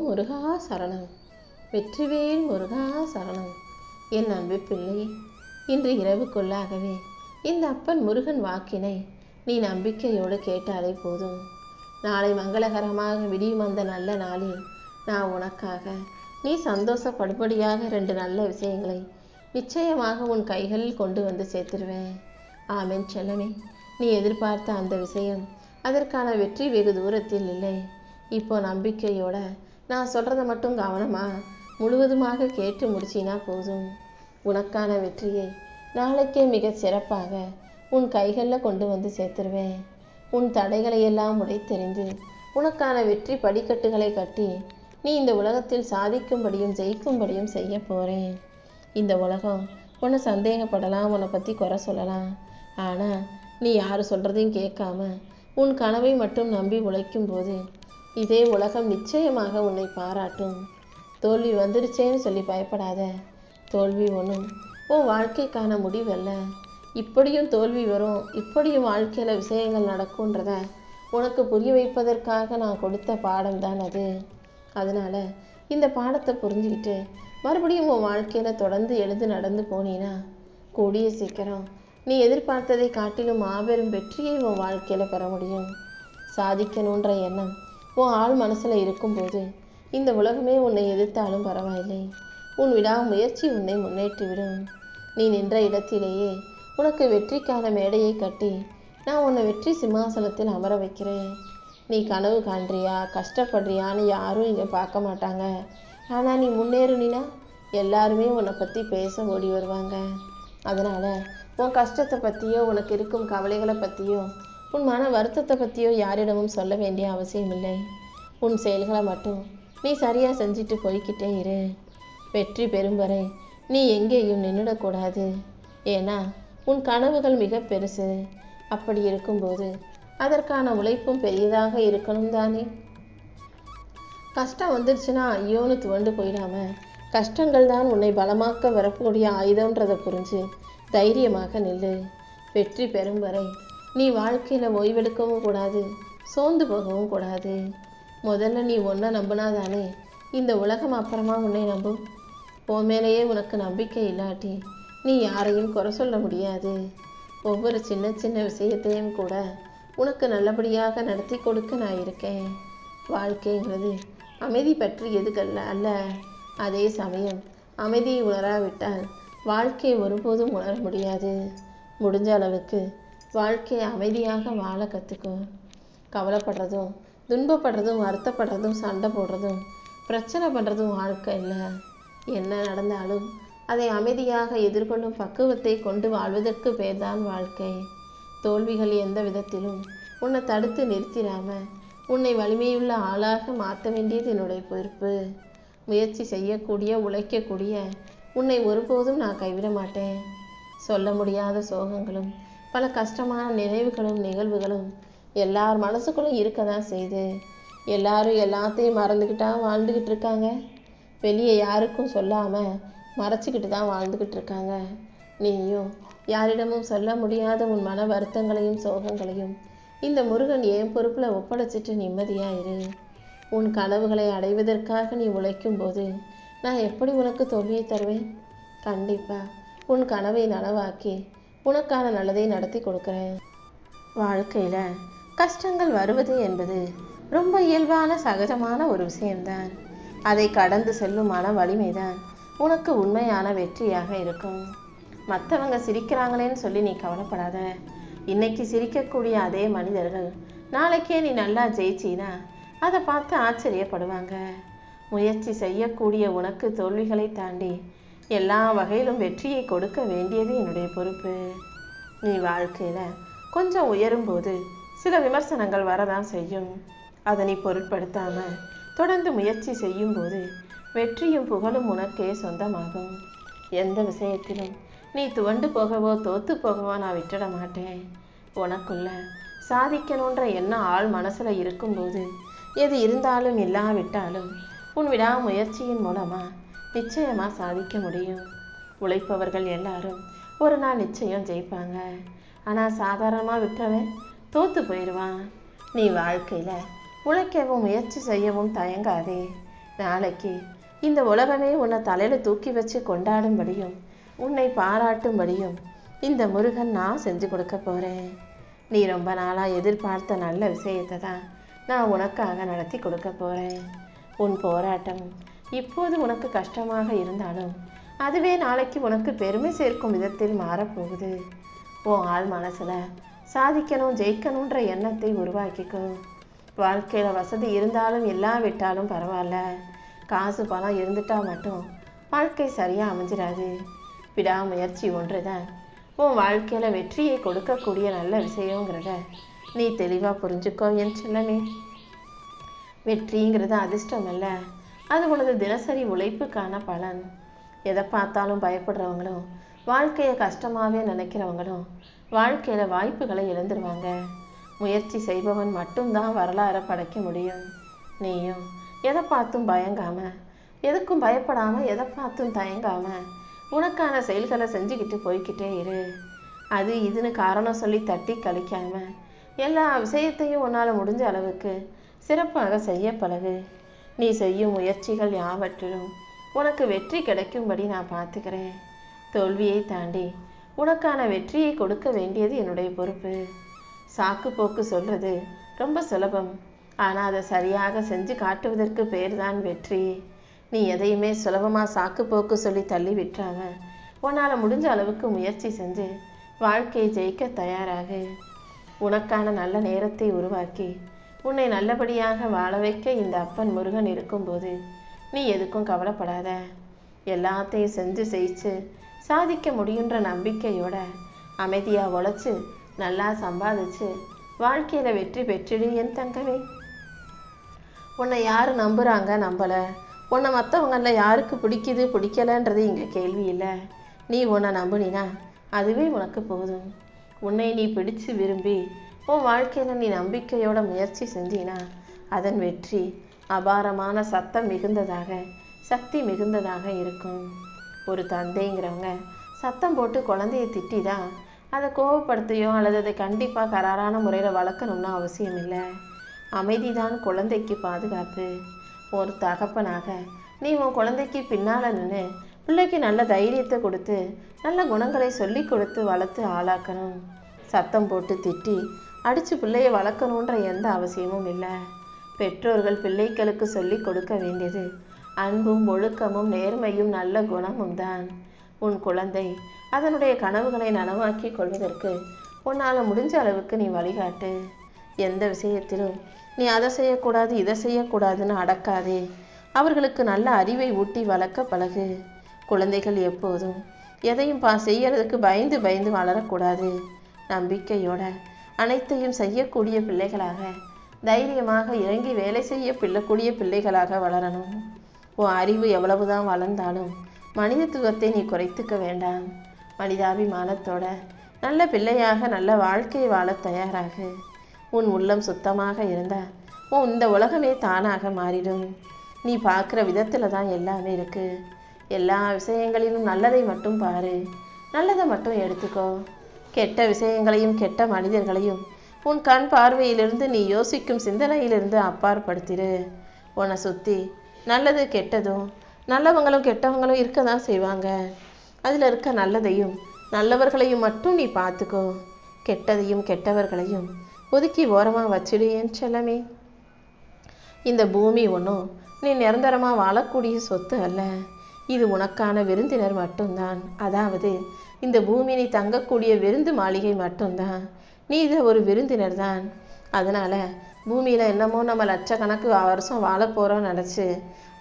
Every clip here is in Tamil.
முருகா சரணம். வெற்றிவேல் முருகா சரணம். என் அன்பு பிள்ளை, இன்று இரவுக்குள்ளாகவே இந்த அப்பன் முருகன் வாக்கினை நீ நம்பிக்கையோடு கேட்டாலே போதும். நாளை மங்களகரமாக விடியும் அந்த நல்ல நாளில் நான் உனக்காக நீ சந்தோஷப்படும்படியாக 2 நல்ல விஷயங்களை நிச்சயமாக உன் கைகளில் கொண்டு வந்து சேர்த்துருவேன். ஆமென் செல்லமே. நீ எதிர்பார்த்த அந்த விஷயம், அதற்கான வெற்றி வெகு தூரத்தில் இல்லை. இப்போ நம்பிக்கையோட நான் சொல்கிறத மட்டும் முழுவதுமாக கேட்டு முடிச்சினா போதும். உனக்கான வெற்றியை நாளைக்கே மிக சிறப்பாக உன் கைகளில் கொண்டு வந்து சேர்த்துருவேன். உன் தடைகளை எல்லாம் உடைத்தெறிந்து உனக்கான வெற்றி படிக்கட்டுகளை கட்டி நீ இந்த உலகத்தில் சாதிக்கும்படியும் ஜெயிக்கும்படியும் செய்ய போகிறேன். இந்த உலகம் உன்னை சந்தேகப்படலாம், உன்னை பற்றி குறை சொல்லலாம். ஆனால் நீ யார் சொல்கிறதையும் கேட்காம உன் கனவை மட்டும் நம்பி உழைக்கும் போது இதே உலகம் நிச்சயமாக உன்னை பாராட்டும். தோல்வி வந்துடுச்சேன்னு சொல்லி பயப்படாத. தோல்வி ஒன்றும் உன் வாழ்க்கைக்கான முடிவல்ல. இப்படியும் தோல்வி வரும், இப்படியும் வாழ்க்கையில் விஷயங்கள் நடக்கும்ன்றத உனக்கு புரிய வைப்பதற்காக நான் கொடுத்த பாடம் தான் அது. அதனால் இந்த பாடத்தை புரிஞ்சுக்கிட்டு மறுபடியும் உன் வாழ்க்கையில் தொடர்ந்து எழுந்து நடந்து போனீன்னா கூடிய சீக்கிரம் நீ எதிர்பார்த்ததை காட்டிலும் மாபெரும் வெற்றியை உன் வாழ்க்கையில் பெற முடியும். சாதிக்கணுன்ற எண்ணம் உன் ஆள் மனசில் இருக்கும்போது இந்த உலகமே உன்னை எதிர்த்தாலும் பரவாயில்லை. உன் விடாமுயற்சி உன்னை முன்னேற்றிவிடும். நீ நின்ற இடத்திலேயே உனக்கு வெற்றிக்கான மேடையை கட்டி நான் உன்னை வெற்றி சிம்மாசனத்தில் அமர வைக்கிறேன். நீ கனவு காண்றியா, கஷ்டப்படுறியான்னு யாரும் இங்கே பார்க்க மாட்டாங்க. ஆனால் நீ முன்னேறினா எல்லாருமே உன்னை பற்றி பேச ஓடி வருவாங்க. அதனால் உன் கஷ்டத்தை பற்றியோ, உனக்கு இருக்கும் கவலைகளை பற்றியோ, உன் மன வருத்தத்தை பற்றியோ யாரிடமும் சொல்ல வேண்டிய அவசியம் இல்லை. உன் செயல்களை மட்டும் நீ சரியாக செஞ்சுட்டு போய்கிட்டே இரு. வெற்றி பெறும் வரை நீ எங்கேயும் நின்றுடக்கூடாது. ஏன்னா உன் கனவுகள் மிக பெருசு. அப்படி இருக்கும்போது அதற்கான உழைப்பும் பெரியதாக இருக்கணும் தானே. கஷ்டம் வந்துடுச்சுன்னா ஐயோன்னு துவண்டு போயிடாம, கஷ்டங்கள் தான் உன்னை பலமாக்க வரக்கூடிய ஆயுதம்ன்றதை புரிஞ்சு தைரியமாக நில்லு. வெற்றி பெறும் வரை நீ வாழ்க்கையில் ஓய்வெடுக்கவும் கூடாது, சோர்ந்து போகவும் கூடாது. முதல்ல நீ ஒன்றை நம்பினாதானே இந்த உலகம் அப்புறமா உன்னை நம்பும். உன் மேலேயே உனக்கு நம்பிக்கை இல்லாட்டி நீ யாரையும் குறை சொல்ல முடியாது. ஒவ்வொரு சின்ன சின்ன விஷயத்தையும் கூட உனக்கு நல்லபடியாக நடத்தி கொடுக்க நான் இருக்கேன். வாழ்க்கைங்கிறது அமைதி பற்றியதுக்கல்ல அல்ல. அதே சமயம் அமைதியை உணராவிட்டால் வாழ்க்கையை ஒருபோதும் உணர முடியாது. முடிஞ்ச அளவுக்கு வாழ்க்கையை அமைதியாக வாழ கற்றுக்கோ. கவலைப்படுறதும், துன்பப்படுறதும், வருத்தப்படுறதும், சண்டை போடுறதும், பிரச்சனை பண்ணுறதும் வாழ்க்கை இல்லை. என்ன நடந்தாலும் அதை அமைதியாக எதிர்கொள்ளும் பக்குவத்தை கொண்டு வாழ்வதற்கு பேர்தான் வாழ்க்கை. தோல்விகள் எந்த விதத்திலும் உன்னை தடுத்து நிறுத்திடாம உன்னை வலிமையுள்ள ஆளாக மாற்ற வேண்டியது என்னுடைய பொறுப்பு. முயற்சி செய்யக்கூடிய, உழைக்கக்கூடிய உன்னை ஒருபோதும் நான் கைவிட மாட்டேன். சொல்ல முடியாத சோகங்களும் பல கஷ்டமான நினைவுகளும் நிகழ்வுகளும் எல்லார் மனசுக்குள்ளும் இருக்க தான் செய்து. எல்லாரும் எல்லாத்தையும் மறந்துக்கிட்டா வாழ்ந்துக்கிட்டு இருக்காங்க. வெளியே யாருக்கும் சொல்லாமல் மறைச்சிக்கிட்டு தான் வாழ்ந்துக்கிட்டு இருக்காங்க. நீயும் யாரிடமும் சொல்ல முடியாத உன் மன வருத்தங்களையும் சோகங்களையும் இந்த முருகன் என் பொறுப்பில் ஒப்படைச்சிட்டு நிம்மதியாக இரு. உன் கனவுகளை அடைவதற்காக நீ உழைக்கும் போது நான் எப்படி உனக்கு தோல்வியை தருவேன்? கண்டிப்பாக உன் கனவை நனவாக்கி உனக்கான நல்லதை நடத்தி கொடுக்குறேன். வாழ்க்கையில் கஷ்டங்கள் வருவது என்பது ரொம்ப இயல்பான சகஜமான ஒரு விஷயம்தான். அதை கடந்து செல்லும் மன வலிமைதான் உனக்கு உண்மையான வெற்றியாக இருக்கும். மற்றவங்க சிரிக்கிறாங்களேன்னு சொல்லி நீ கவலைப்படாத. இன்னைக்கு சிரிக்கக்கூடிய அதே மனிதர்கள் நாளைக்கே நீ நல்லா ஜெயிச்சினா அதை பார்த்து ஆச்சரியப்படுவாங்க. முயற்சி செய்யக்கூடிய உனக்கு தோல்விகளை தாண்டி எல்லா வகையிலும் வெற்றியை கொடுக்க வேண்டியது என்னுடைய பொறுப்பு. நீ வாழ்க்கையில் கொஞ்சம் உயரும்போது சில விமர்சனங்கள் வரதான் செய்யும். அதை நீ பொருட்படுத்தாமல் தொடர்ந்து முயற்சி செய்யும்போது வெற்றியும் புகழும் உனக்கே சொந்தமாகும். எந்த விஷயத்திலும் நீ துவண்டு போகவோ தோத்து போகவோ நான் விட்டுட மாட்டேன். உனக்குள்ள சாதிக்கணுன்ற எண்ணம் ஆள் மனசில் இருக்கும்போது எது இருந்தாலும் இல்லாவிட்டாலும் உன் விடாமுயற்சியின் மூலமாக நிச்சயமாக சாதிக்க முடியும். உழைப்பவர்கள் எல்லாரும் ஒரு நாள் நிச்சயம் ஜெயிப்பாங்க. ஆனால் சாதாரணமாக விட்டவன் தோத்து போயிடுவான். நீ வாழ்க்கையில் உழைக்கவும் முயற்சி செய்யவும் தயங்காதே. நாளைக்கு இந்த உலகமே உன்னை தலையில் தூக்கி வச்சு கொண்டாடும்படியும் உன்னை பாராட்டும்படியும் இந்த முருகன் நான் செஞ்சு கொடுக்க போகிறேன். நீ ரொம்ப நாளாக எதிர்பார்த்த நல்ல விஷயத்தை தான் நான் உனக்காக நடத்தி கொடுக்க போகிறேன். உன் போராட்டம் இப்போது உனக்கு கஷ்டமாக இருந்தாலும் அதுவே நாளைக்கு உனக்கு பெருமை சேர்க்கும் விதத்தில் மாறப்போகுது. உன் ஆள் மனசில் சாதிக்கணும் ஜெயிக்கணுன்ற எண்ணத்தை உருவாக்கிக்கோ. வாழ்க்கையில் வசதி இருந்தாலும் இல்லாவிட்டாலும் பரவாயில்ல, காசு பணம் இருந்துட்டா மட்டும் வாழ்க்கை சரியாக அமைஞ்சிடாது. விடாமுயற்சி ஒன்று தான் உன் வாழ்க்கையில் வெற்றியை கொடுக்கக்கூடிய நல்ல விஷயங்கிறத நீ தெளிவாக புரிஞ்சுக்கோ என் செல்லமே. வெற்றிங்கிறது அதிர்ஷ்டம் அல்ல, அது உனது தினசரி உழைப்புக்கான பலன். எதை பார்த்தாலும் பயப்படுறவங்களும் வாழ்க்கையை கஷ்டமாகவே நினைக்கிறவங்களும் வாழ்க்கையில் வாய்ப்புகளை இழந்துருவாங்க. முயற்சி செய்பவன் மட்டும்தான் வரலாறை படைக்க முடியும். நீயும் எதை பார்த்தும் பயங்காம, எதுக்கும் பயப்படாமல், எதை பார்த்தும் தயங்காமல் உனக்கான செயல்களை செஞ்சுக்கிட்டு போய்கிட்டே இரு. அது இதுன்னு காரணம் சொல்லி தட்டி கழிக்காம எல்லா விஷயத்தையும் உன்னால் முடிஞ்ச அளவுக்கு சிறப்பாக செய்ய பழகு. நீ செய்யும் முயற்சிகள் யாவற்றிலும் உனக்கு வெற்றி கிடைக்கும்படி நான் பார்த்துக்கிறேன். தோல்வியை தாண்டி உனக்கான வெற்றியை கொடுக்க வேண்டியது என்னுடைய பொறுப்பு. சாக்கு போக்கு சொல்கிறது ரொம்ப சுலபம், ஆனால் அதை சரியாக செஞ்சு காட்டுவதற்கு பேர் தான் வெற்றி. நீ எதையுமே சுலபமாக சாக்கு போக்கு சொல்லி தள்ளி விட்டுறாம உன்னால் முடிஞ்ச அளவுக்கு முயற்சி செஞ்சு வாழ்க்கையை ஜெயிக்க தயாராகு. உனக்கான நல்ல நேரத்தை உருவாக்கி உன்னை நல்லபடியாக வாழ வைக்க இந்த அப்பன் முருகன் இருக்கும்போது நீ எதுக்கும் கவலைப்படாத. எல்லாத்தையும் செஞ்சு ஜெயிச்சு சாதிக்க முடியுன்ற நம்பிக்கையோட அமைதியாக உழைச்சி நல்லா சம்பாதிச்சு வாழ்க்கையில் வெற்றி பெற்றிடு என் தங்கமே. உன்னை யார் நம்புகிறாங்க நம்பலை, உன்னை மற்றவங்களில் யாருக்கு பிடிக்குது பிடிக்கலைன்றது இங்கே கேள்வி இல்லை. நீ உன்னை நம்புனினா அதுவே உனக்கு போதும். உன்னை நீ பிடிச்சு விரும்பி உன் வாழ்க்கையில் நீ நம்பிக்கையோட முயற்சி செஞ்சினா அதன் வெற்றி அபாரமான சத்தம் மிகுந்ததாக, சக்தி மிகுந்ததாக இருக்கும். ஒரு தந்தைங்கிறவங்க சத்தம் போட்டு குழந்தைய திட்டி தான் அதை கோவப்படுத்தியோ அல்லது அதை கண்டிப்பாக கராரான முறையில் வளர்க்கணும்னு அவசியம் இல்லை. அமைதி தான் குழந்தைக்கு பாதுகாப்பு. ஒரு தகப்பனாக நீ உன் குழந்தைக்கு பின்னால் நின்று பிள்ளைக்கு நல்ல தைரியத்தை கொடுத்து நல்ல குணங்களை சொல்லி கொடுத்து வளர்த்து ஆளாக்கணும். சத்தம் போட்டு திட்டி அடித்து பிள்ளையை வளர்க்கணுன்ற எந்த அவசியமும் இல்லை. பெற்றோர்கள் பிள்ளைகளுக்கு சொல்லி கொடுக்க வேண்டியது அன்பும் ஒழுக்கமும் நேர்மையும் நல்ல குணமும் தான். உன் குழந்தை அதனுடைய கனவுகளை நனவாக்கி கொள்வதற்கு உன்னால் முடிஞ்ச அளவுக்கு நீ வழிகாட்டு. எந்த விஷயத்திலும் நீ அதை செய்யக்கூடாது இதை செய்யக்கூடாதுன்னு அடக்காதே. அவர்களுக்கு நல்ல அறிவை ஊட்டி வளர்க்க பழகு. குழந்தைகள் எப்போதும் எதையும் செய்யறதுக்கு பயந்து பயந்து வளரக்கூடாது. நம்பிக்கையோட அனைத்தையும் செய்யக்கூடிய பிள்ளைகளாக, தைரியமாக இறங்கி வேலை செய்ய பிள்ளக்கூடிய பிள்ளைகளாக வளரணும். உன் அறிவு எவ்வளவுதான் வளர்ந்தாலும் மனிதத்துவத்தை நீ குறைத்துக்க வேண்டாம். மனிதாபிமானத்தோட நல்ல பிள்ளையாக நல்ல வாழ்க்கையை வாழ தயாராகு. உன் உள்ளம் சுத்தமாக இருந்தால் இந்த உலகமே தானாக மாறிடும். நீ பார்க்குற விதத்தில் தான் எல்லாமே இருக்குது. எல்லா விஷயங்களிலும் நல்லதை மட்டும் பாரு, நல்லதை மட்டும் எடுத்துக்கோ. கெட்ட விஷயங்களையும் கெட்ட மனிதர்களையும் உன் கண் பார்வையிலிருந்து நீ யோசிக்கும் சிந்தனையிலிருந்து அப்பாற்படுத்திடு. உன்னை சுற்றி நல்லது கெட்டதும் நல்லவங்களும் கெட்டவங்களும் இருக்க தான் செய்வாங்க. அதில் இருக்க நல்லதையும் நல்லவர்களையும் மட்டும் நீ பார்த்துக்கோ. கெட்டதையும் கெட்டவர்களையும் ஒதுக்கி ஓரமாக வச்சிடு என் செல்லமே. இந்த பூமி ஒன்றும் நீ நிரந்தரமாக வாழக்கூடிய சொத்து அல்ல. இது உனக்கான விருந்தினர் மட்டும்தான். அதாவது இந்த பூமி நீ தங்கக்கூடிய விருந்து மாளிகை மட்டும்தான். நீ இதை ஒரு விருந்தினர் தான். அதனால் பூமியில் என்னமோ நம்ம லட்சக்கணக்கு வருஷம் வாழ போகிறோம்னு நினச்சி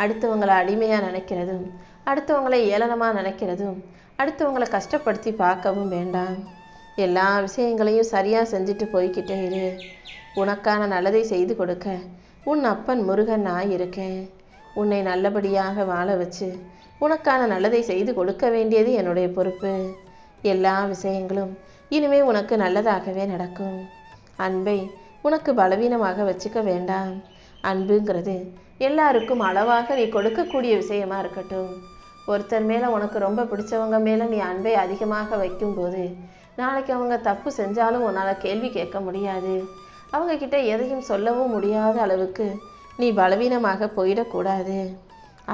அடுத்தவங்களை அடிமையாக நினைக்கிறதும், அடுத்தவங்களை ஏளனமாக நினைக்கிறதும், அடுத்தவங்களை கஷ்டப்படுத்தி பார்க்கவும் வேண்டாம். எல்லா விஷயங்களையும் சரியாக செஞ்சுட்டு போய்கிட்டே இரு. உனக்கான நல்லதை செய்து கொடுக்க உன் அப்பன் முருகன் நான் இருக்கேன். உன்னை நல்லபடியாக வாழ வச்சு உனக்கான நல்லதை செய்து கொடுக்க வேண்டியது என்னுடைய பொறுப்பு. எல்லா விஷயங்களும் இனிமே உனக்கு நல்லதாகவே நடக்கும். அன்பை உனக்கு பலவீனமாக வச்சுக்க வேண்டாம். அன்புங்கிறது எல்லாருக்கும் அளவாக நீ கொடுக்கக்கூடிய விஷயமா இருக்கட்டும். ஒருத்தர் மேலே உனக்கு ரொம்ப பிடிச்சவங்க மேலே நீ அன்பை அதிகமாக வைக்கும்போது நாளைக்கு அவங்க தப்பு செஞ்சாலும் உன்னால் கேள்வி கேட்க முடியாது. அவங்கக்கிட்ட எதையும் சொல்லவும் முடியாத அளவுக்கு நீ பலவீனமாக போயிடக்கூடாது.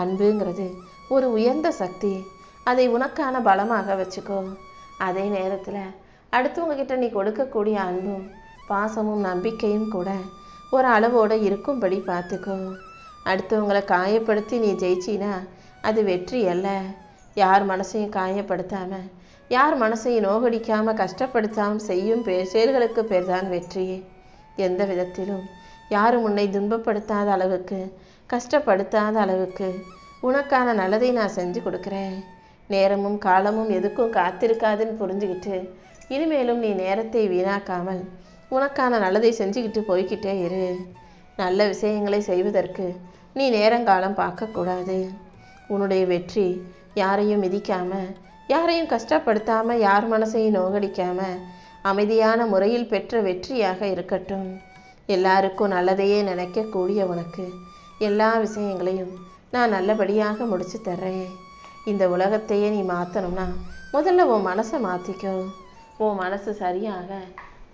அன்புங்கிறது ஒரு உயர்ந்த சக்தி. அதை உனக்கான பலமாக வச்சுக்கோ. அதே நேரத்தில் அடுத்தவங்க கிட்ட நீ கொடுக்கக்கூடிய அன்பும் பாசமும் நம்பிக்கையும் கூட ஒரு அளவோடு இருக்கும்படி பார்த்துக்கோ. அடுத்தவங்களை காயப்படுத்தி நீ ஜெயிச்சினா அது வெற்றி அல்ல. யார் மனசையும் காயப்படுத்தாம, யார் மனசையும் நோகடிக்காமல் கஷ்டப்படுத்தாமல் செய்யும் செயல்களுக்கு பேர் தான் வெற்றி. எந்த விதத்திலும் யாரும் உன்னை துன்பப்படுத்தாத அளவுக்கு, கஷ்டப்படுத்தாத அளவுக்கு உனக்கான நல்லதை நான் செஞ்சு கொடுக்குறேன். நேரமும் காலமும் எதுக்கும் காத்திருக்காதுன்னு புரிஞ்சுக்கிட்டு இனிமேலும் நீ நேரத்தை வீணாக்காமல் உனக்கான நல்லதை செஞ்சுக்கிட்டு போய்கிட்டே இரு. நல்ல விஷயங்களை செய்வதற்கு நீ நேரங்காலம் பார்க்கக்கூடாது. உன்னுடைய வெற்றி யாரையும் மிதிக்காம, யாரையும் கஷ்டப்படுத்தாம, யார் மனசையும் நோகடிக்காம அமைதியான முறையில் பெற்ற வெற்றியாக இருக்கட்டும். எல்லாருக்கும் நல்லதையே நினைக்கக்கூடிய உனக்கு எல்லா விஷயங்களையும் நான் நல்லபடியாக முடிச்சு தர்றேன். இந்த உலகத்தையே நீ மாற்றணும்னா முதல்ல உன் மனசை மாற்றிக்கோ. உன் மனசு சரியாக,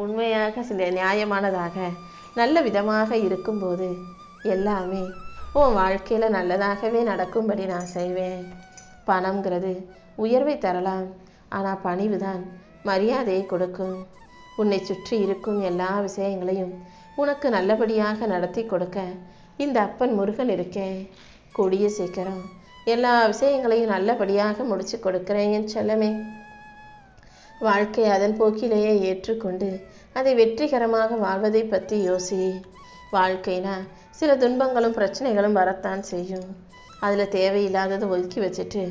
உண்மையாக, நியாயமானதாக, நல்ல விதமாக இருக்கும்போது எல்லாமே உன் வாழ்க்கையில் நல்லதாகவே நடக்கும்படி நான் செய்வேன். பணம்ங்கிறது உயர்வை தரலாம், ஆனால் பணிவு தான் மரியாதையை கொடுக்கும். உன்னை சுற்றி இருக்கும் எல்லா விஷயங்களையும் உனக்கு நல்லபடியாக நடத்தி கொடுக்க இந்த அப்பன் முருகன் இருக்கேன். கூடிய சீக்கிரம் எல்லா விஷயங்களையும் நல்லபடியாக முடிச்சு கொடுக்குறேன் என் செல்லமே. வாழ்க்கை அதன் போக்கிலேயே ஏற்றுக்கொண்டு அதை வெற்றிகரமாக வாழ்வதை பற்றி யோசி. வாழ்க்கைனா சில துன்பங்களும் பிரச்சனைகளும் வரத்தான் செய்யும். அதில் தேவையில்லாததை ஒதுக்கி வச்சுட்டு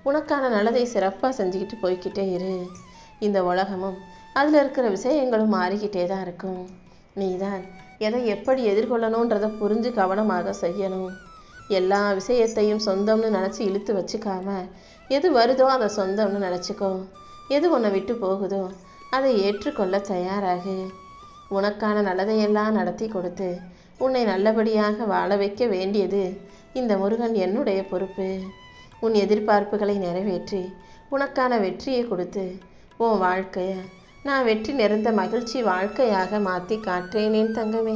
உனக்கான நல்லதை சிறப்பாக செஞ்சுக்கிட்டு போய்கிட்டே இரு. இந்த உலகமும் அதில் இருக்கிற விஷயங்களும் மாறிக்கிட்டே தான் இருக்கும். நீ தான் எதை எப்படி எதிர்கொள்ளணுன்றதை புரிஞ்சு கவனமாக செய்யணும். எல்லா விஷயத்தையும் சொந்தம்னு நினச்சி இழுத்து வச்சுக்காம எது வருதோ அதை சொந்தம்னு நினச்சிக்கோ. எது உன்னை விட்டு போகுதோ அதை ஏற்றுக்கொள்ள தயாராகு. உனக்கான நல்லதையெல்லாம் நடத்தி கொடுத்து உன்னை நல்லபடியாக வாழ வைக்க வேண்டியது இந்த முருகன் என்னுடைய பொறுப்பு. உன் எதிர்பார்ப்புகளை நிறைவேற்றி உனக்கான வெற்றியை கொடுத்து உன் வாழ்க்கையை நான் வெற்றி நிறைந்த மகிழ்ச்சி வாழ்க்கையாக மாற்றி காட்டுறேனேன் தங்கமே.